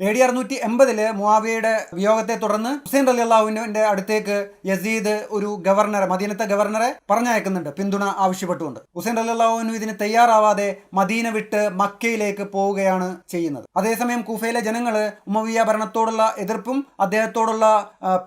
AD 680 മുആവിയയുടെ വിയോഗത്തെ തുടർന്ന് ഹുസൈൻ റളിയല്ലാഹുവിന്റെ അടുത്തേക്ക് യസീദ് ഒരു ഗവർണറെ, മദീനത്തെ ഗവർണറെ പറഞ്ഞയക്കുന്നുണ്ട്, പിന്തുണ ആവശ്യപ്പെട്ടുകൊണ്ട്. ഹുസൈൻ റളിയല്ലാഹു ഇതിന് തയ്യാറാവാതെ മദീന വിട്ട് മക്കയിലേക്ക് പോവുകയാണ് ചെയ്യുന്നത്. അതേസമയം കൂഫയിലെ ജനങ്ങൾ ഉമവിയ ഭരണത്തോടുള്ള എതിർപ്പും അദ്ദേഹത്തോടുള്ള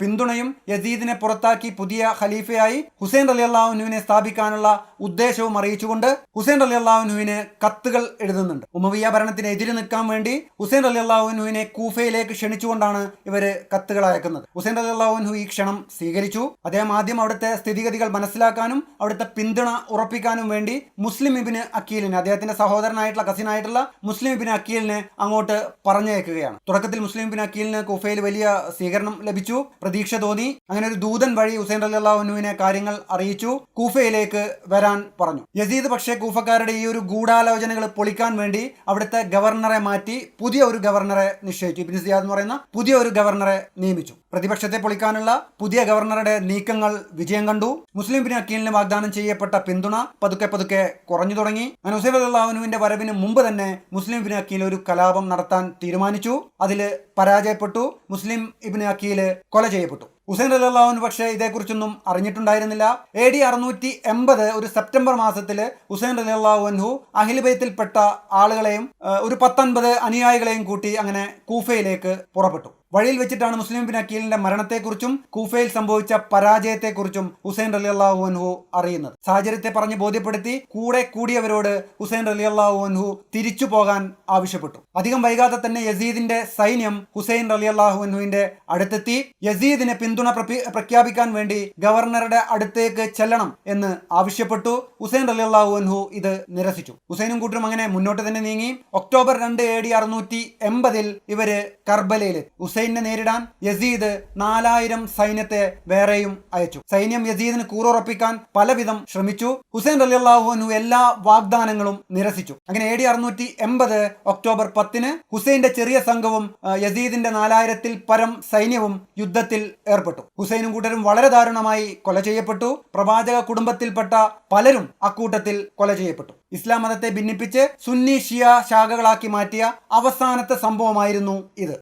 പിന്തുണയും യസീദിനെ പുറത്താക്കി പുതിയ ഖലീഫയായി ഹുസൈൻ റളിയല്ലാഹുവിനെ സ്ഥാപിക്കാനുള്ള ഉദ്ദേശവും അറിയിച്ചുകൊണ്ട് ഹുസൈൻ റളിയല്ലാഹുവിന് കത്തുകൾ എഴുതുന്നുണ്ട്. ഉമവിയ ഭരണത്തിന് എതിര് നിൽക്കാൻ വേണ്ടി ഹുസൈൻ റളിയല്ലാഹുവിനെ കൂഫയിലേക്ക് ക്ഷണിച്ചുകൊണ്ടാണ് ഇവര് കത്തുകൾ അയക്കുന്നത്. ഹുസൈൻ റളിയല്ലാഹു ഈ ക്ഷണം സ്വീകരിച്ചു. അദ്ദേഹം ആദ്യം അവിടുത്തെ സ്ഥിതിഗതികൾ മനസ്സിലാക്കാനും അവിടുത്തെ പിന്തുണ ഉറപ്പിക്കാനും വേണ്ടി മുസ്ലിം ഇബ്നു അക്കീലിനെ, അദ്ദേഹത്തിന്റെ സഹോദരനായിട്ടുള്ള കസിനായിട്ടുള്ള മുസ്ലിം ഇബ്നു അക്കീലിനെ അങ്ങോട്ട് പറഞ്ഞയക്കുകയാണ്. തുടക്കത്തിൽ മുസ്ലിം ഇബ്നു അക്കീലിന് കൂഫയിൽ വലിയ സ്വീകരണം ലഭിച്ചു, പ്രതീക്ഷ തോന്നി. അങ്ങനെ ഒരു ദൂതൻ വഴി ഹുസൈൻ റളിയല്ലാഹുവിനെ കാര്യങ്ങൾ അറിയിച്ചു, കൂഫയിലേക്ക് വരാൻ പറഞ്ഞു. യസീദ് പക്ഷേ കൂഫക്കാരുടെ ഈ ഒരു ഗൂഢാലോചനകൾ പൊളിക്കാൻ വേണ്ടി അവിടുത്തെ ഗവർണറെ മാറ്റി പുതിയ ഒരു ഗവർണറെ നിശ്ചയിച്ചു. ഇബ്നു സിയാദ് എന്ന് പറയുന്ന പുതിയ ഒരു ഗവർണറെ നിയമിച്ചു. പ്രതിപക്ഷത്തെ പൊളിക്കാനുള്ള പുതിയ ഗവർണറുടെ നീക്കങ്ങൾ വിജയം കണ്ടു. മുസ്ലിം ഇബ്നു അക്കീലിന് വാഗ്ദാനം ചെയ്യപ്പെട്ട പിന്തുണ പതുക്കെ പതുക്കെ കുറഞ്ഞു തുടങ്ങി. അങ്ങനെ ഹുസൈൻ റളിയല്ലാഹുവിന്റെ വരവിന് മുമ്പ് തന്നെ മുസ്ലിം ഇബ്നു അക്കീൽ ഒരു കലാപം നടത്താൻ തീരുമാനിച്ചു. അതിൽ പരാജയപ്പെട്ടു. മുസ്ലിം ഇബ്നു അക്കീൽ കൊല ചെയ്യപ്പെട്ടു. ഹുസൈൻ റളിയല്ലാഹു പക്ഷേ ഇതേക്കുറിച്ചൊന്നും അറിഞ്ഞിട്ടുണ്ടായിരുന്നില്ല. AD 680 ഒരു സെപ്റ്റംബർ മാസത്തിൽ ഹുസൈൻ റളിയല്ലാഹു അഹ്ലു ബൈത്തിൽപ്പെട്ട ആളുകളെയും ഒരു 10-50 അനുയായികളെയും കൂട്ടി അങ്ങനെ കൂഫയിലേക്ക് പുറപ്പെട്ടു. വഴിയിൽ വെച്ചിട്ടാണ് മുസ്ലിം ഇബ്നു അക്കീലിന്റെ മരണത്തെക്കുറിച്ചും കൂഫയിൽ സംഭവിച്ച പരാജയത്തെക്കുറിച്ചും ഹുസൈൻ റളിയല്ലാഹു അറിയുന്നത്. സാഹചര്യത്തെ പറഞ്ഞ് ബോധ്യപ്പെടുത്തി കൂടെ കൂടിയവരോട് ഹുസൈൻ റളിയല്ലാഹു തിരിച്ചു പോകാൻ ആവശ്യപ്പെട്ടു. അധികം വൈകാതെ തന്നെ യസീദിന്റെ സൈന്യം ഹുസൈൻ റളിയല്ലാഹുവിന്റെ അടുത്തെത്തി. യസീദിനെ പിന്തുണ പ്രഖ്യാപിക്കാൻ വേണ്ടി ഗവർണറുടെ അടുത്തേക്ക് ചെല്ലണം എന്ന് ആവശ്യപ്പെട്ടു. ഹുസൈൻ റളിയല്ലാഹു ഇത് നിരസിച്ചു. ഹുസൈനും കൂട്ടരും അങ്ങനെ മുന്നോട്ട് തന്നെ നീങ്ങി. ഒക്ടോബർ 2 AD 680 ഇവര് കർബലയിലെത്തി. ഹുസൈനെ നേരിടാൻ യസീദ് 4000 സൈന്യത്തെ വേറെയും അയച്ചു. സൈന്യം യസീദിന് കൂറുറപ്പിക്കാൻ പലവിധം ശ്രമിച്ചു. ഹുസൈൻ റളിയല്ലാഹു എല്ലാ വാഗ്ദാനങ്ങളും നിരസിച്ചു. അങ്ങനെ AD 680 ഒക്ടോബർ 10 ഹുസൈന്റെ ചെറിയ സംഘവും യസീദിന്റെ 4000-ൽ പരം സൈന്യവും യുദ്ധത്തിൽ ഏർപ്പെട്ടു. ഹുസൈനും കൂട്ടരും വളരെ ദാരുണമായി കൊല ചെയ്യപ്പെട്ടു. പ്രവാചക കുടുംബത്തിൽപ്പെട്ട പലരും അക്കൂട്ടത്തിൽ കൊല ചെയ്യപ്പെട്ടു. ഇസ്ലാം മതത്തെ ഭിന്നിപ്പിച്ച് സുന്നി ഷിയ ശാഖകളാക്കി മാറ്റിയ അവസാനത്തെ സംഭവമായിരുന്നു ഇത്.